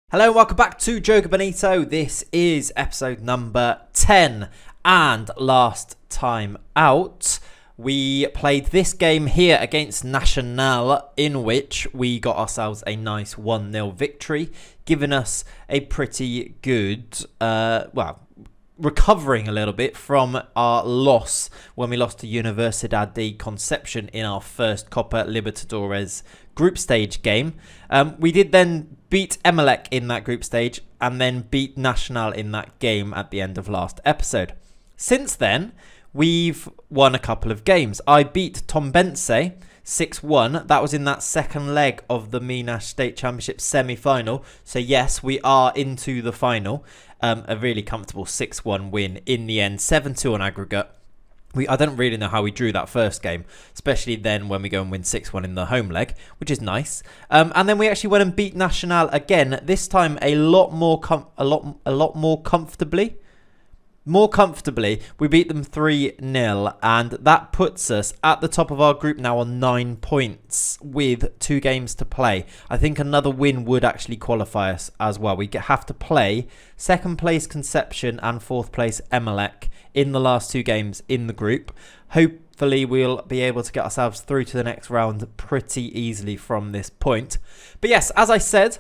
Hello and welcome back to Joga Bonito. This is episode number 10 and last time out. We played this game here against Nacional, in which we got ourselves a nice 1-0 victory, giving us a pretty good, recovering a little bit from our loss when we lost to Universidad de Concepción in our first Copa Libertadores group stage game. We did then beat Emelec in that group stage and then beat Nacional in that game at the end of last episode. Since then, we've won a couple of games. I beat Tombense 6-1. That was in that second leg of the Minas State Championship semi-final. So yes, we are into the final. A really comfortable 6-1 win in the end, 7-2 on aggregate. I don't really know how we drew that first game, especially then when we go and win 6-1 in the home leg, which is nice. And then we actually went and beat Nacional again. This time a lot more comfortably. More comfortably, we beat them 3-0, and that puts us at the top of our group now on 9 points with 2 games to play. I think another win would actually qualify us as well. We have to play second place Conception and fourth place Emelec in the last 2 games in the group. Hopefully, we'll be able to get ourselves through to the next round pretty easily from this point. But yes, as I said,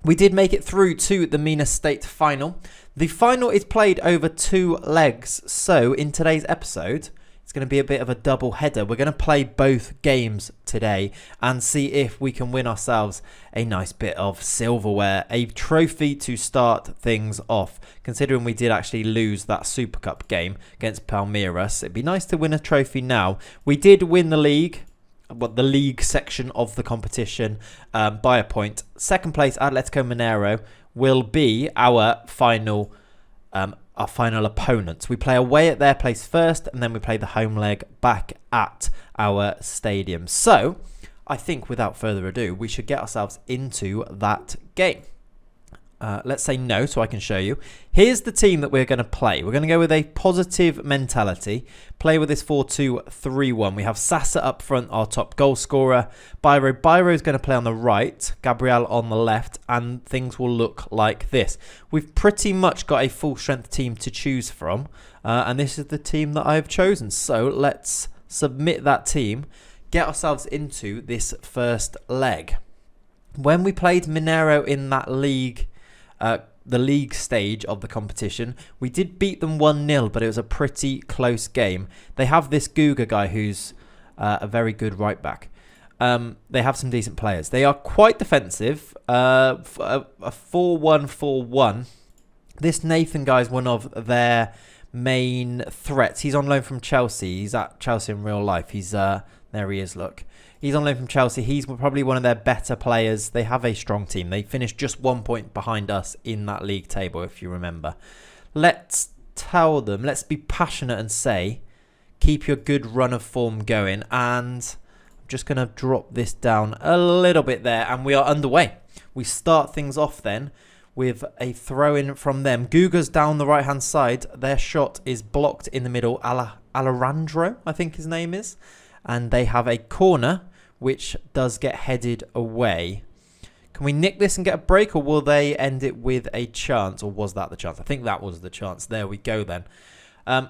we did make it through to the Minas State final. The final is played over 2 legs. So in today's episode, it's going to be a bit of a double header. We're going to play both games today and see if we can win ourselves a nice bit of silverware, a trophy to start things off. Considering we did actually lose that Super Cup game against Palmeiras, it'd be nice to win a trophy now. We did win the league. The league section of the competition by a point. Second place Atletico Mineiro will be our final opponent. We play away at their place first, and then we play the home leg back at our stadium. So I think without further ado, we should get ourselves into that game. Let's say no so I can show you. Here's the team that we're going to play. We're going to go with a positive mentality. Play with this 4-2-3-1. We have Sasa up front, our top goal scorer. Byro is going to play on the right. Gabriel on the left. And things will look like this. We've pretty much got a full strength team to choose from. And this is the team that I've chosen. So let's submit that team. Get ourselves into this first leg. When we played Mineiro in that league, the league stage of the competition, we did beat them 1-0, but it was a pretty close game. They have this Guga guy who's a very good right back. They have some decent players. They are quite defensive. A 4-1-4-1. This Nathan guy is one of their main threats. He's on loan from Chelsea. He's at Chelsea in real life. He's there he is, look. He's on loan from Chelsea. He's probably one of their better players. They have a strong team. They finished just 1 point behind us in that league table, if you remember. Let's tell them, let's be passionate and say, keep your good run of form going. And I'm just going to drop this down a little bit there. And we are underway. We start things off then with a throw-in from them. Guga's down the right-hand side. Their shot is blocked in the middle. Alejandro, I think his name is. And they have a corner, which does get headed away. Can we nick this and get a break, or will they end it with a chance? Or was that the chance? I think that was the chance. There we go then. 10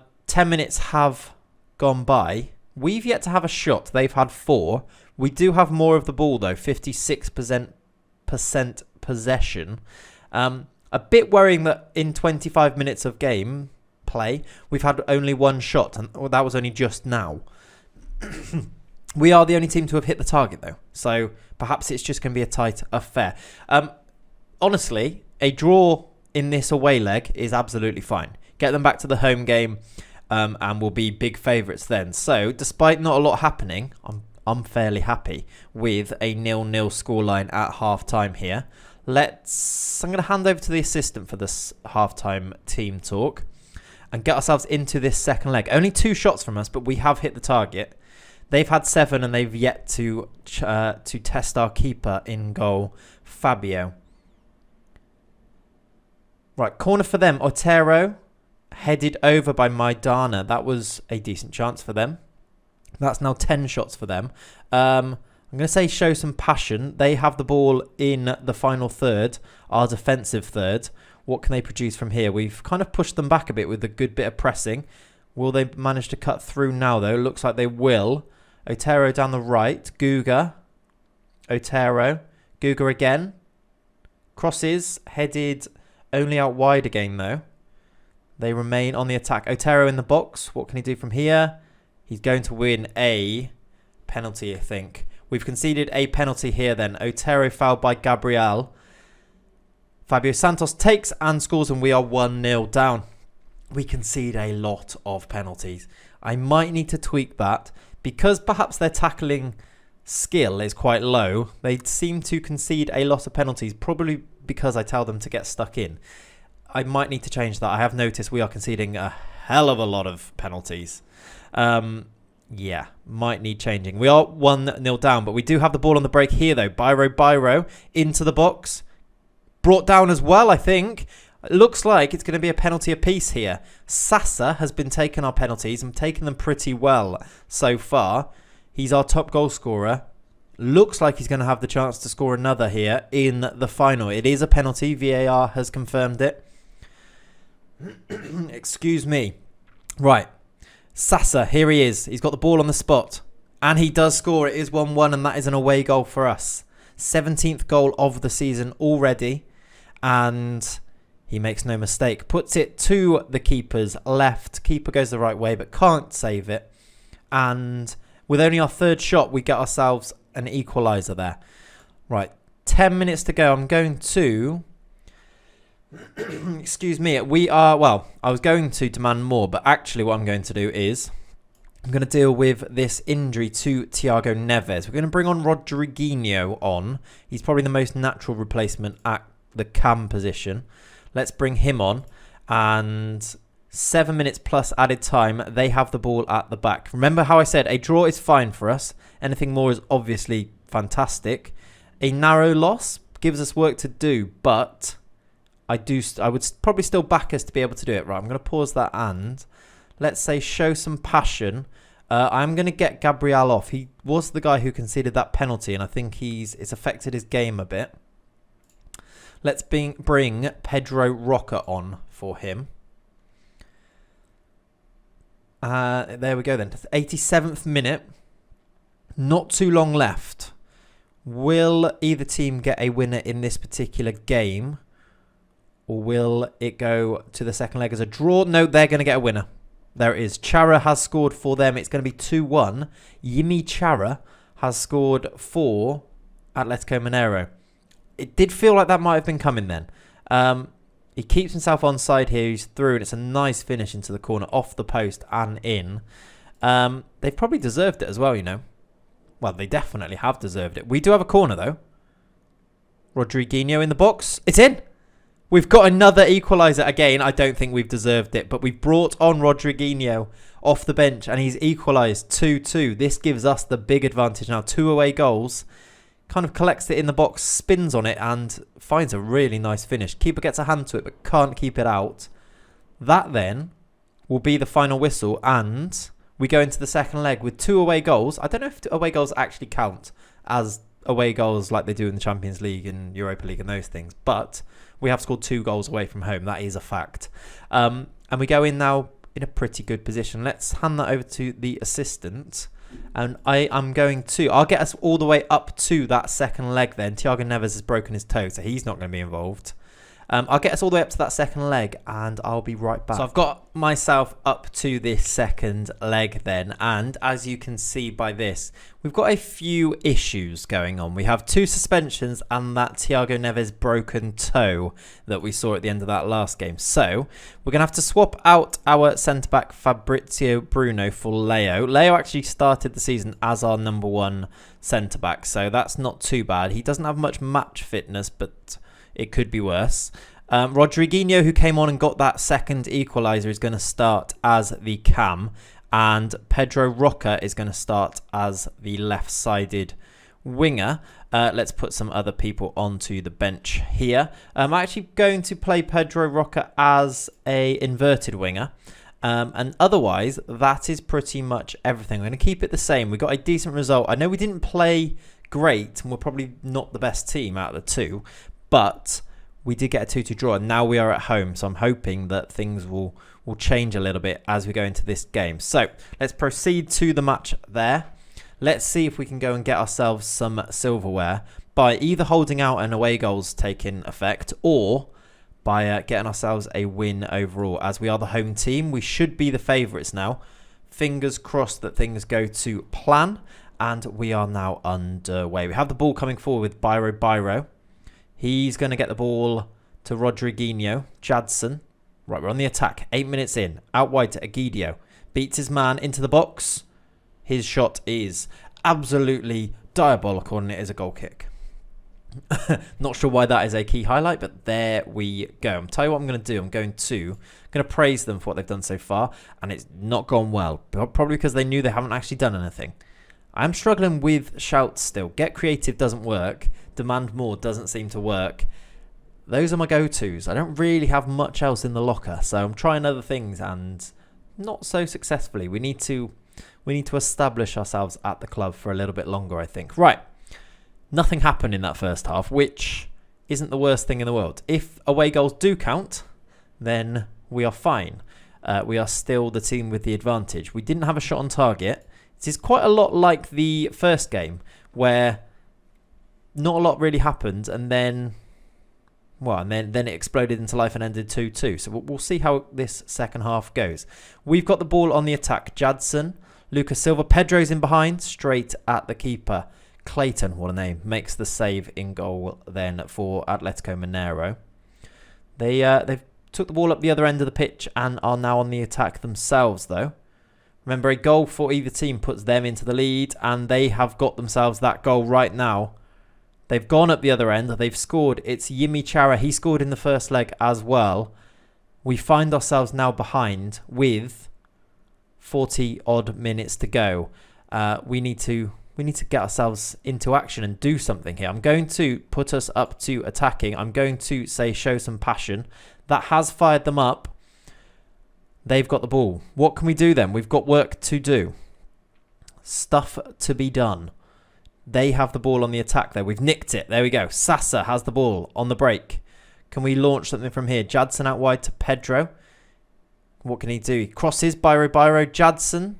minutes have gone by. We've yet to have a shot. They've had 4. We do have more of the ball, though. 56% possession. A bit worrying that in 25 minutes of game play, we've had only 1 shot. And that was only just now. We are the only team to have hit the target, though. So perhaps it's just going to be a tight affair. Honestly, a draw in this away leg is absolutely fine. Get them back to the home game and we'll be big favourites then. So despite not a lot happening, I'm fairly happy with a 0-0 scoreline at half-time here. I'm going to hand over to the assistant for this half-time team talk and get ourselves into this second leg. Only 2 shots from us, but we have hit the target. They've had 7 and they've yet to test our keeper in goal, Fabio. Right, corner for them. Otero headed over by Maidana. That was a decent chance for them. That's now 10 shots for them. I'm going to say show some passion. They have the ball in the final third, our defensive third. What can they produce from here? We've kind of pushed them back a bit with a good bit of pressing. Will they manage to cut through now, though? Looks like they will. Otero down the right. Guga. Otero. Guga again. Crosses. Headed only out wide again, though. They remain on the attack. Otero in the box. What can he do from here? He's going to win a penalty, I think. We've conceded a penalty here then. Otero fouled by Gabriel. Fabio Santos takes and scores, and we are 1-0 down. We concede a lot of penalties. I might need to tweak that because perhaps their tackling skill is quite low. They seem to concede a lot of penalties, probably because I tell them to get stuck in. I might need to change that. I have noticed we are conceding a hell of a lot of penalties. Yeah, might need changing. We are 1-0 down, but we do have the ball on the break here, though. Biro into the box. Brought down as well, I think. It looks like it's going to be a penalty apiece here. Sasa has been taking our penalties and taken them pretty well so far. He's our top goal scorer. Looks like he's going to have the chance to score another here in the final. It is a penalty. VAR has confirmed it. Excuse me. Right. Sasa, here he is. He's got the ball on the spot. And he does score. It is 1-1, and that is an away goal for us. 17th goal of the season already. And he makes no mistake. Puts it to the keeper's left. Keeper goes the right way, but can't save it. And with only our third shot, we get ourselves an equaliser there. Right, 10 minutes to go. I'm going to... Excuse me. Well, I was going to demand more, but actually what I'm going to do is... I'm going to deal with this injury to Thiago Neves. We're going to bring on Rodriguinho on. He's probably the most natural replacement at the cam position. Let's bring him on. And 7 minutes plus added time. They have the ball at the back. Remember how I said a draw is fine for us. Anything more is obviously fantastic. A narrow loss gives us work to do, but I would probably still back us to be able to do it. Right, I'm going to pause that and let's say show some passion. I'm going to get Gabriel off. He was the guy who conceded that penalty, and I think it's affected his game a bit. Let's bring Pedro Roca on for him. There we go then. 87th minute. Not too long left. Will either team get a winner in this particular game? Or will it go to the second leg as a draw? No, they're going to get a winner. There it is. Chara has scored for them. It's going to be 2-1. Yimi Chara has scored for Atletico Mineiro. It did feel like that might have been coming then. He keeps himself onside here. He's through, and it's a nice finish into the corner, off the post and in. They've probably deserved it as well, you know. Well, they definitely have deserved it. We do have a corner, though. Rodriguinho in the box. It's in. We've got another equaliser. Again, I don't think we've deserved it, but we've brought on Rodriguinho off the bench, and he's equalised 2-2. This gives us the big advantage now. 2 away goals. Kind of collects it in the box, spins on it, and finds a really nice finish. Keeper gets a hand to it, but can't keep it out. That then will be the final whistle, and we go into the second leg with 2 away goals. I don't know if away goals actually count as away goals like they do in the Champions League and Europa League and those things, but we have scored 2 goals away from home. That is a fact. And we go in now in a pretty good position. Let's hand that over to the assistant. And I'll get us all the way up to that second leg then. Thiago Neves has broken his toe, so he's not going to be involved. I'll get us all the way up to that second leg, and I'll be right back. So I've got myself up to this second leg then, and as you can see by this, we've got a few issues going on. We have 2 suspensions and that Thiago Neves broken toe that we saw at the end of that last game. So we're going to have to swap out our centre-back Fabrizio Bruno for Leo. Leo actually started the season as our number 1 centre-back, so that's not too bad. He doesn't have much match fitness, but it could be worse. Rodriguinho, who came on and got that second equaliser, is going to start as the cam. And Pedro Roca is going to start as the left-sided winger. Let's put some other people onto the bench here. I'm actually going to play Pedro Roca as a inverted winger. And otherwise, that is pretty much everything. I'm going to keep it the same. We got a decent result. I know we didn't play great, and we're probably not the best team out of the two, but we did get a 2-2 draw, and now we are at home. So I'm hoping that things will change a little bit as we go into this game. So let's proceed to the match there. Let's see if we can go and get ourselves some silverware by either holding out and away goals taking effect, or by getting ourselves a win overall. As we are the home team, we should be the favourites now. Fingers crossed that things go to plan, and we are now underway. We have the ball coming forward with Biro. He's going to get the ball to Rodriguinho. Jadson. Right, we're on the attack. 8 minutes in. Out wide to Egidio. Beats his man into the box. His shot is absolutely diabolical, and it is a goal kick. Not sure why that is a key highlight, but there we go. I'm telling you what I'm going to do. I'm going to praise them for what they've done so far, and it's not gone well. Probably because they knew they haven't actually done anything. I'm struggling with shouts still. Get creative doesn't work. Demand more doesn't seem to work. Those are my go-tos. I don't really have much else in the locker, so I'm trying other things and not so successfully. We need to establish ourselves at the club for a little bit longer, I think. Right. Nothing happened in that first half, which isn't the worst thing in the world. If away goals do count, then we are fine. We are still the team with the advantage. We didn't have a shot on target. It is quite a lot like the first game, where not a lot really happened, and then it exploded into life and ended 2-2. So we'll see how this second half goes. We've got the ball on the attack. Jadson, Lucas Silva, Pedro's in behind, straight at the keeper. Clayton, what a name, makes the save in goal then for Atletico Mineiro. They've took the ball up the other end of the pitch and are now on the attack themselves, though. Remember, a goal for either team puts them into the lead, and they have got themselves that goal right now. They've gone up the other end. They've scored. It's Yimi Chara. He scored in the first leg as well. We find ourselves now behind with 40-odd minutes to go. We need to get ourselves into action and do something here. I'm going to put us up to attacking. I'm going to say show some passion. That has fired them up. They've got the ball. What can we do then? We've got work to do. Stuff to be done. They have the ball on the attack there. We've nicked it. There we go. Sasa has the ball on the break. Can we launch something from here? Jadson out wide to Pedro. What can he do? He crosses. Biro. Jadson.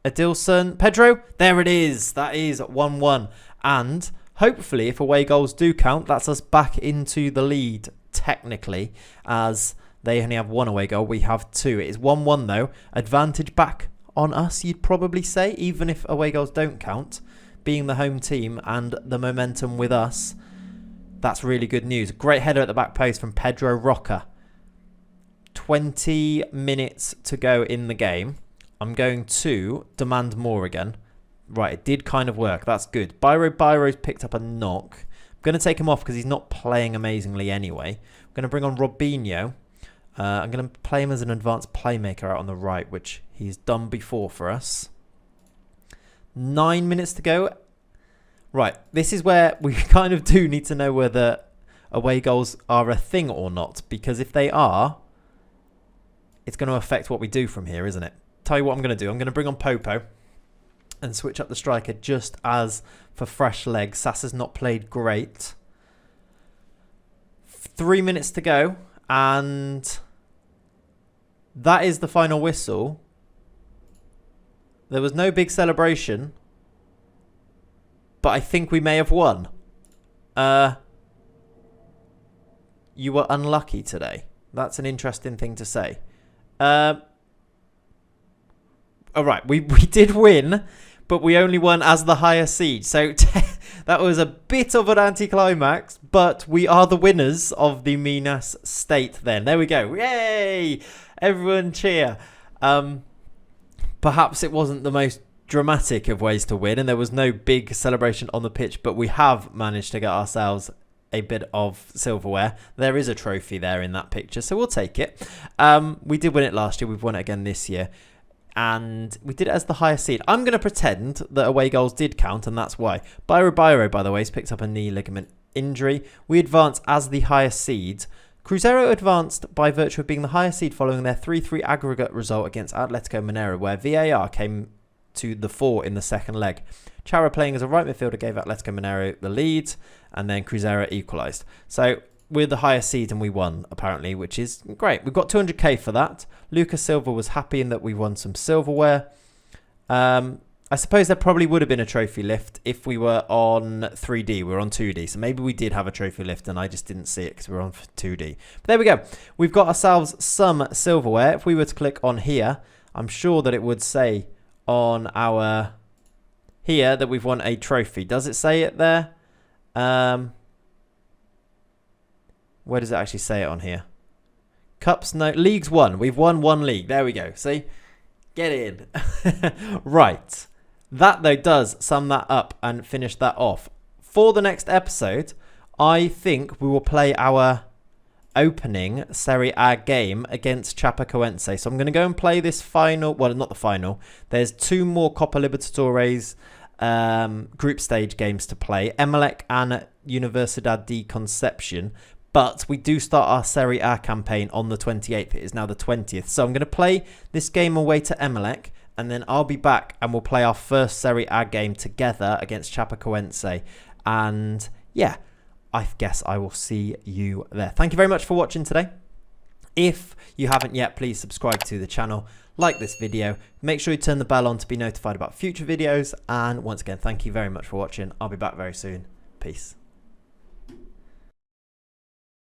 Adilson. Pedro. There it is. That is 1-1. And hopefully, if away goals do count, that's us back into the lead, technically, as they only have one away goal. We have two. It is 1-1, though. Advantage back on us, you'd probably say, even if away goals don't count. Being the home team and the momentum with us, that's really good news. Great header at the back post from Pedro Roca. 20 minutes to go in the game. I'm going to demand more again. Right, it did kind of work. That's good. Biro's picked up a knock. I'm going to take him off because he's not playing amazingly anyway. I'm going to bring on Robinho. I'm going to play him as an advanced playmaker out on the right, which he's done before for us. 9 minutes to go. Right, this is where we kind of do need to know whether away goals are a thing or not, because if they are, it's going to affect what we do from here, isn't it? Tell you what I'm going to do. I'm going to bring on Popo and switch up the striker just as for fresh legs. Sasa's not played great. 3 minutes to go, and that is the final whistle. There was no big celebration, but I think we may have won. You were unlucky today. That's an interesting thing to say. All right, we did win, but we only won as the higher seed. So that was a bit of an anticlimax, but we are the winners of the Minas State then. There we go. Yay! Everyone cheer. Perhaps it wasn't the most dramatic of ways to win, and there was no big celebration on the pitch, but we have managed to get ourselves a bit of silverware. There is a trophy there in that picture, so we'll take it. We did win it last year. We've won it again this year. and we did it as the highest seed. I'm going to pretend that away goals did count, and that's why. Byro, by the way, has picked up a knee ligament injury. We advance as the highest seed. Cruzeiro advanced by virtue of being the highest seed following their 3-3 aggregate result against Atletico Mineiro, where VAR came to the fore in the second leg. Chara, playing as a right midfielder, gave Atletico Mineiro the lead, and then Cruzeiro equalised. So we're the highest seed and we won, apparently, which is great. We've got 200k for that. Lucas Silva was happy in that we won some silverware. I suppose there probably would have been a trophy lift if we were on 3D. We were on 2D, so maybe we did have a trophy lift and I just didn't see it because we were on 2D. But there we go. We've got ourselves some silverware. If we were to click on here, I'm sure that it would say on our here that we've won a trophy. Does it say it there? Where does it actually say it on here? Cups, no. Leagues won. We've won one league. There we go. See? Get in. Right. That, though, does sum that up and finish that off. For the next episode, I think we will play our opening Serie A game against Chapecoense. So I'm going to go and play this final. Well, not the final. There's 2 more Copa Libertadores group stage games to play. Emelec and Universidad de Concepcion. But we do start our Serie A campaign on the 28th. It is now the 20th. So I'm going to play this game away to Emelec. And then I'll be back and we'll play our first Serie A game together against Chapecoense. And yeah, I guess I will see you there. Thank you very much for watching today. If you haven't yet, please subscribe to the channel, like this video, make sure you turn the bell on to be notified about future videos. And once again, thank you very much for watching. I'll be back very soon. Peace.